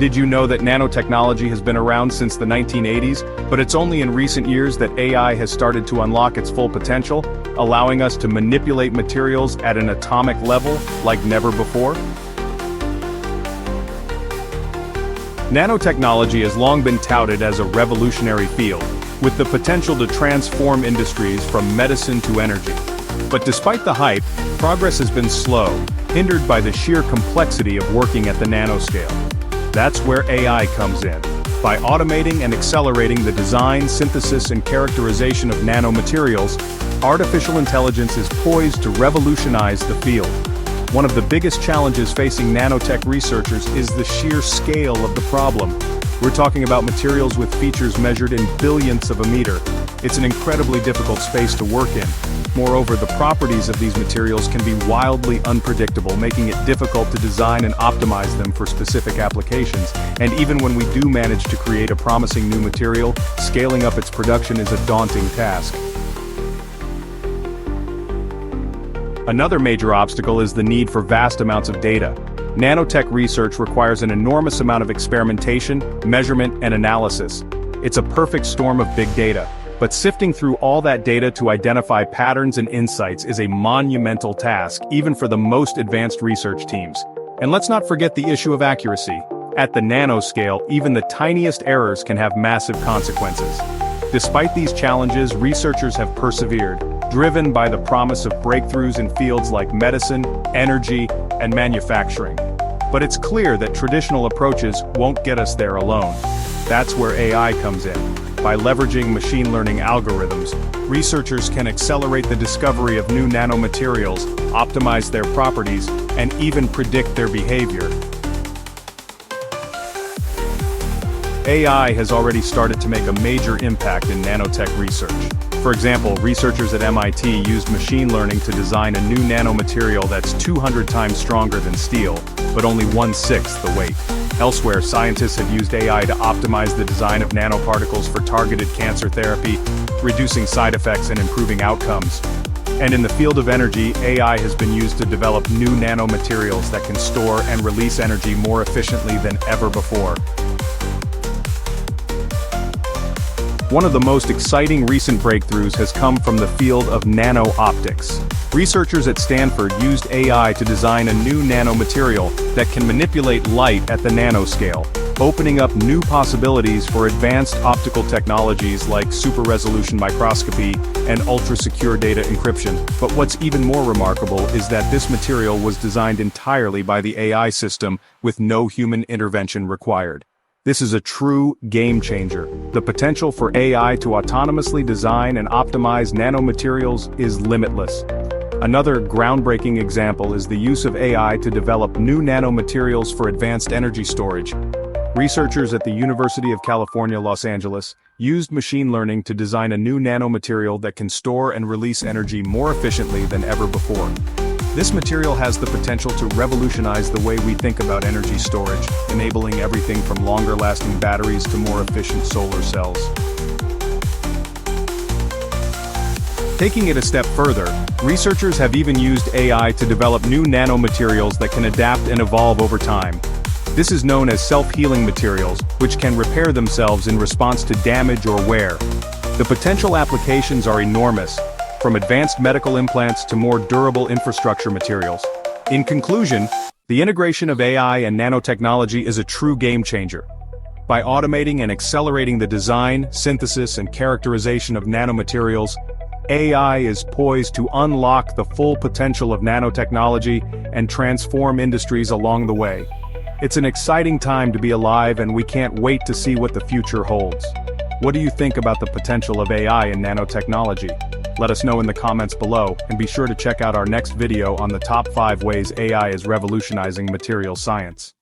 Did you know that nanotechnology has been around since the 1980s, but it's only in recent years that AI has started to unlock its full potential, allowing us to manipulate materials at an atomic level like never before? Nanotechnology has long been touted as a revolutionary field, with the potential to transform industries from medicine to energy. But despite the hype, progress has been slow, hindered by the sheer complexity of working at the nanoscale. That's where AI comes in. By automating and accelerating the design, synthesis, and characterization of nanomaterials, artificial intelligence is poised to revolutionize the field. One of the biggest challenges facing nanotech researchers is the sheer scale of the problem. We're talking about materials with features measured in billionths of a meter. It's an incredibly difficult space to work in. Moreover, the properties of these materials can be wildly unpredictable, making it difficult to design and optimize them for specific applications. And even when we do manage to create a promising new material, scaling up its production is a daunting task. Another major obstacle is the need for vast amounts of data. Nanotech research requires an enormous amount of experimentation, measurement, and analysis. It's a perfect storm of big data. But sifting through all that data to identify patterns and insights is a monumental task, even for the most advanced research teams. And let's not forget the issue of accuracy. At the nanoscale, even the tiniest errors can have massive consequences. Despite these challenges, researchers have persevered, driven by the promise of breakthroughs in fields like medicine, energy, and manufacturing. But it's clear that traditional approaches won't get us there alone. That's where AI comes in. By leveraging machine learning algorithms, researchers can accelerate the discovery of new nanomaterials, optimize their properties, and even predict their behavior. AI has already started to make a major impact in nanotech research. For example, researchers at MIT used machine learning to design a new nanomaterial that's 200 times stronger than steel, but only 1/6 the weight. Elsewhere, scientists have used AI to optimize the design of nanoparticles for targeted cancer therapy, reducing side effects and improving outcomes. And in the field of energy, AI has been used to develop new nanomaterials that can store and release energy more efficiently than ever before. One of the most exciting recent breakthroughs has come from the field of nano optics. Researchers at Stanford used AI to design a new nanomaterial that can manipulate light at the nanoscale, opening up new possibilities for advanced optical technologies like super-resolution microscopy and ultra-secure data encryption. But what's even more remarkable is that this material was designed entirely by the AI system with no human intervention required. This is a true game changer. The potential for AI to autonomously design and optimize nanomaterials is limitless. Another groundbreaking example is the use of AI to develop new nanomaterials for advanced energy storage. Researchers at the University of California, Los Angeles, used machine learning to design a new nanomaterial that can store and release energy more efficiently than ever before. This material has the potential to revolutionize the way we think about energy storage, enabling everything from longer-lasting batteries to more efficient solar cells. Taking it a step further, researchers have even used AI to develop new nanomaterials that can adapt and evolve over time. This is known as self-healing materials, which can repair themselves in response to damage or wear. The potential applications are enormous, from advanced medical implants to more durable infrastructure materials. In conclusion, the integration of AI and nanotechnology is a true game changer. By automating and accelerating the design, synthesis, and characterization of nanomaterials, AI is poised to unlock the full potential of nanotechnology and transform industries along the way. It's an exciting time to be alive, and we can't wait to see what the future holds. What do you think about the potential of AI and nanotechnology? Let us know in the comments below, and be sure to check out our next video on the top 5 ways AI is revolutionizing material science.